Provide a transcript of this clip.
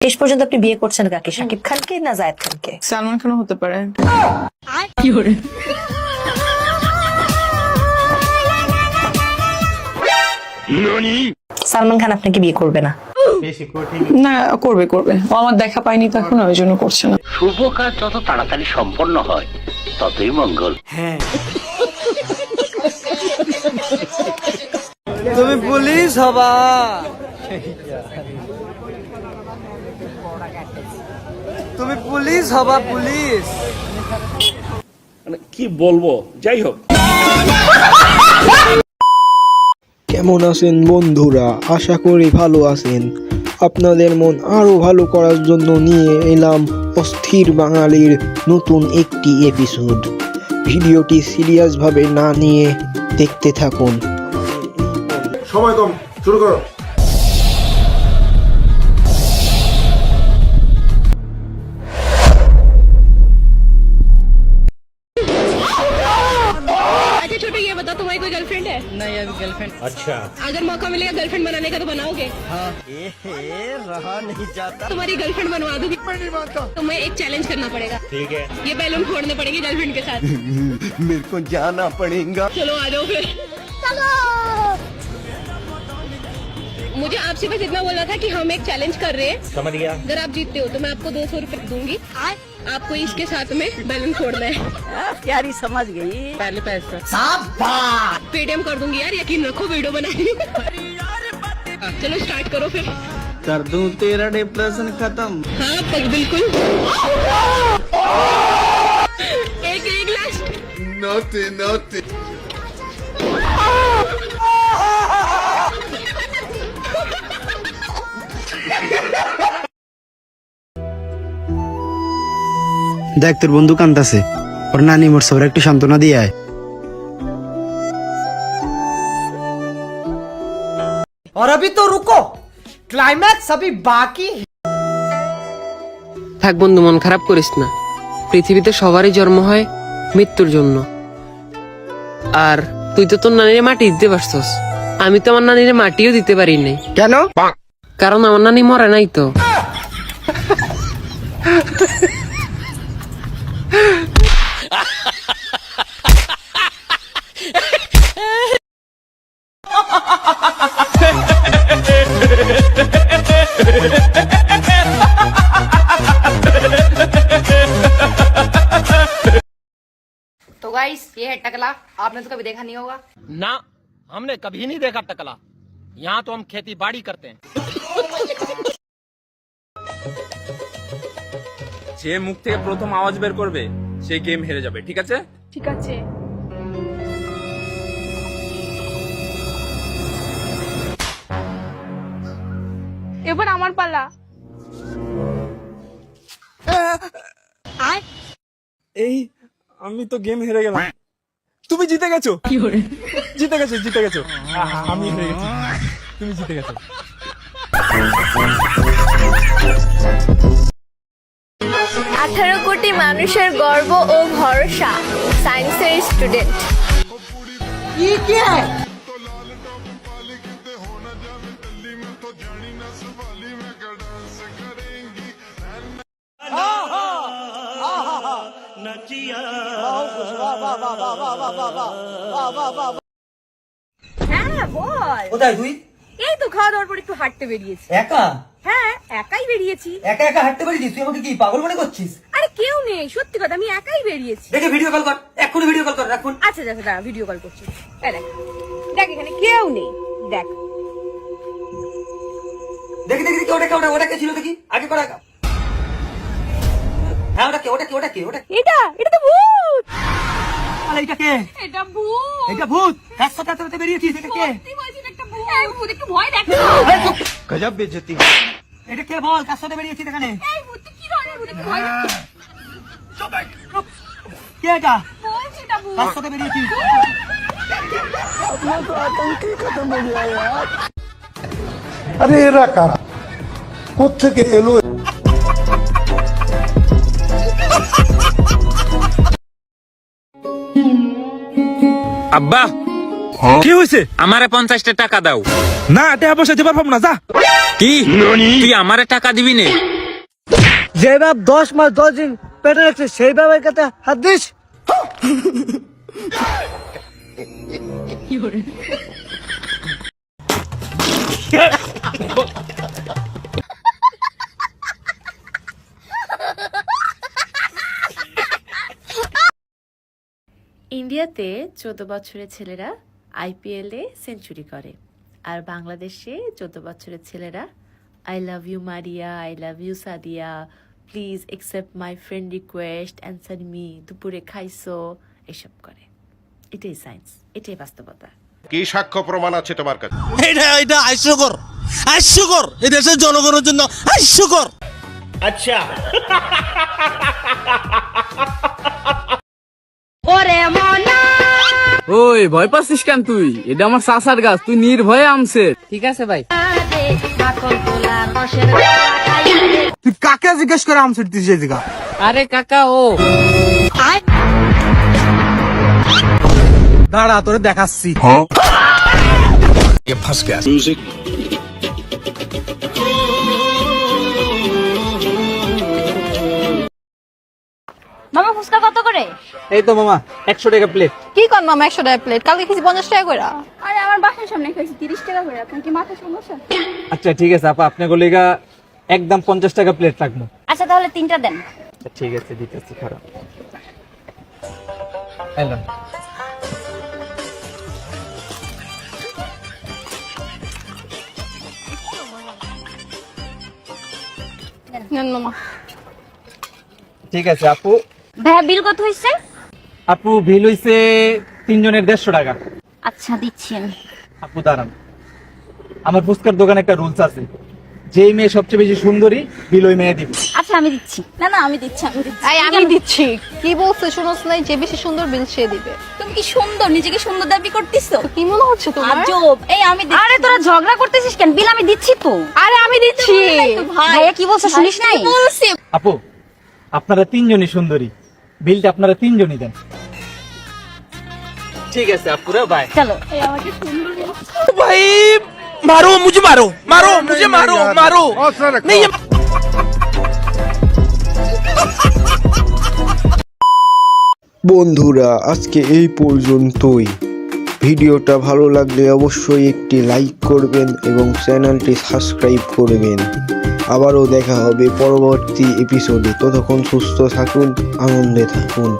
শেষ পর্যন্ত আপনি বিয়ে করছেন কাকে, শাকিব খানকে না জায়েদ খানকে? সালমান খানও হতে পারে। সালমান খান আপনাকে বিয়ে করবে না? না, করবে করবে, ও আমার দেখা পায়নি তো এখন, ওই জন্য করছে না। শুভ কাজ যত তাড়াতাড়ি সম্পন্ন হয় ততই মঙ্গল। তুমি পুলিশ হবা, তুমি পুলিশ হবা, পুলিশ। কি বলবো, যাই হোক। কেমন আছেন বন্ধুরা? আশা করি ভালো আছেন। আপনাদের মন আরো ভালো করার জন্য নিয়ে এলাম অস্থির বাঙালির নতুন একটি এপিসোড। ভিডিওটি সিরিয়াসভাবে না নিয়ে দেখতে থাকুন। সময় কম, শুরু করো। अच्छा छोटू, ये बताओ तुम्हारी कोई गर्लफ्रेंड है? नहीं, अभी गर्लफ्रेंड। अच्छा, अगर मौका मिलेगा गर्लफ्रेंड बनाने का तो बनाओगे? हाँ। रहा नहीं जाता। तुम्हारी गर्लफ्रेंड बनवा दूंगी। तुम्हें एक चैलेंज करना पड़ेगा। ठीक है। ये बैलून फोड़ने पड़ेंगे गर्लफ्रेंड के साथ। मेरे को जाना पड़ेगा। चलो आ जाओ फिर। मुझे आपसे बस इतना बोलना था कि हम एक चैलेंज कर रहे हैं। समझ गया। अगर आप जीतते हो तो मैं आपको 200 रुपए दूंगी। आपको इसके साथ में बैलून फोड़ना है। प्यारी समझ गई। पहले पैसा पेटीएम कर दूंगी यार, यकीन रखो वीडियो बनाई। चलो स्टार्ट करो फिर। कर दूं तेरा डिप्रेशन खत्म। हाँ बिल्कुल। एक लास्ट। नोते नोते। দেখ তোর বন্ধু কান্দাছে, ওর নানি মরছে, ওরা একটু সান্ত্বনা দিয়ে আয়। और अभी तो रुको, क्लाइमैक्स अभी बाकी। থাক বন্ধু, মন খারাপ করিস না। পৃথিবীতে সবারই জন্ম হয় মৃত্যুর জন্য। আর তুই তো তোর নানিরে মাটি দিতে পারছস, আমি তো আমার নানিরে মাটিও দিতে পারি নাই। কেন? কারণ আমার নানি মরে নাই তো। तो गाइस ये है टकला, आपने तो कभी देखा नहीं होगा। ना, हमने कभी नहीं देखा टकला। यहाँ तो हम खेती बाड़ी करते हैं। যে মুখ থেকে প্রথম আওয়াজ বের করবে সে গেম হেরে যাবে, ঠিক আছে? ঠিক আছে। এবার আমার পালা। এই আমি তো গেম হেরে গেলাম। তুমি জিতে গেছো। জিতে গেছো, জিতে গেছো। আমি হেরে গেছি, তুমি জিতে গেছো। 18 কোটি মানুষের গর্ব ও ভরসা, সায়েন্সের স্টুডেন্ট। ये क्या है? হ্যাঁ বল। কোথায় তুই? এই তো খাওয়া দাওয়ার পর একটু হাঁটতে বেরিয়েছি। একা হ্যাঁ একাই বেরিয়েছি। একা একা হাঁটতে পারিস? তুই আমাকে কি পাগল মনে করছিস? আরে কেউ নেই, সত্যি কথা, আমি একাই বেরিয়েছি। দেখে ভিডিও কল কর, এক্ষুনি ভিডিও কল কর, এখন। আচ্ছা আচ্ছা দাঁড়া, ভিডিও কল করছি। এই দেখ, দেখ এখানে কেউ নেই, দেখ। দেখি দেখি দেখি, ওটা কে? ওটা কে ছিল দেখি, আগে করা। হ্যাঁ, ওটা কে? ওটা কে? ওটা কে? ওটা এটা তো ভূত। আরে এটা কে? এটা ভূত। এটা ভূত? কার সাথে এত রাতে বেরিয়েছিস? এটা কে? সত্যি বলছি, এটা একটা ভূত। এই ভূত একটু ভয় দেখ। गजब बेइज्जती। এটা কে বল, কার সাথে বেরিয়েছিস এখানে? এই ভূত কি ধরনের ভূত, একটু ভয় দেখ। কে এটা? বলছি এটা ভূত। কার সাথে বেরিয়েছিস? আরে এরা কারা, কোত্থেকে এলো? আব্বা, কি হয়েছে? আমারে 50টা টাকা দাও। না টাকা পয়সা দিতে পারবো না, যা। কি তুই আমারে টাকা দিবি নে? যে বাপ 10 মাস 10 দিন পেটে রাখছে সেই বাবার কাছে হাত দিস। ইন্ডিয়াতে 14 বছরের ছেলেরা আইপিএলে সেঞ্চুরি করে, আর বাংলাদেশে 14 বছরের ছেলেরা I love you Maria, I love you Sadia, please accept my friend request, answer me, দুপুরে খাইছো, এসব করে। এটাই সায়েন্স, এটাই বাস্তবতা। কি সাক্ষ্য প্রমাণ আছে তোমার কাছে? এটা হাস্যকর, হাস্যকর, এই দেশের জনগণের জন্য হাস্যকর। আচ্ছা, ওই ভয় পাচ্ছিস কেন তুই? এটা আমার চাচার গাছ, তুই নির্ভয়ে আমছে। ঠিক আছে ভাই। তুই কাকে জিজ্ঞেস করে আম ছিটতিস এই জায়গা? আরে কাকা ও দাঁড়া তোরে দেখাচ্ছি। মামা ফুচকা কত করে? এই তো মামা 100 টাকা প্লেট। কি কর মামা 100 টাকা প্লেট? কালকে খেয়েছি 50 টাকা করে। আরে আমার বাসার সামনে খাইছি 30 টাকা করে। আপনার কি মাথা সমস্যা? আচ্ছা ঠিক আছে আপা, আপনার গলিগা একদম 50 টাকা প্লেট রাখবো। আচ্ছা তাহলে 3টা দেন। ঠিক আছে দিতেছি, খারাপ। হ্যালো, নেন মামা। ঠিক আছে আপু। ভাইয়া বিল কত হইছে? আপু বিল হইছে 3 জনের 150 টাকা। আচ্ছা দিচ্ছি আমি। আপু দাঁড়ান, আমার ফুচকার দোকানে একটা রুলস আছে, যেই মেয়ে সবচেয়ে বেশি সুন্দরী বিল ওই মেয়ে দিবে। আচ্ছা আমি দিচ্ছি। না না আমি দিচ্ছি, আমি দিচ্ছি। আমি দিচ্ছি। কি বলছিস শুনোস নাই? যে বেশি সুন্দর বিল সে দিবে। তুমি কি সুন্দর, নিজেকে সুন্দর দাবি করতেছো? কি মনে হচ্ছে তোমার? আজব। এই আমি দিচ্ছি। আরে তোরা ঝগড়া করতেছিস কেন? বিল আমি দিচ্ছি তো। আরে আমি দিচ্ছি। ভাইয়া কি বলছে শুনিস নাই? বলছি। আপু আপনারা 3 জনই সুন্দরী, বিলটা আপনারা 3 জনই দেন। ঠিক আছে আপুরা, বাই। চলো। এই আমাকে সুন্দর ভাই মারো মুঝে, মারো মারো মুঝে, মারো মারো। বন্ধুরা আজকে এই পর্যন্তই। ভিডিওটা ভালো লাগলে অবশ্যই একটি লাইক করবেন এবং চ্যানেলটি সাবস্ক্রাইব করবেন। আবারও দেখা হবে পরবর্তী এপিসোডে। ততক্ষণ সুস্থ থাকুন, আনন্দে থাকুন।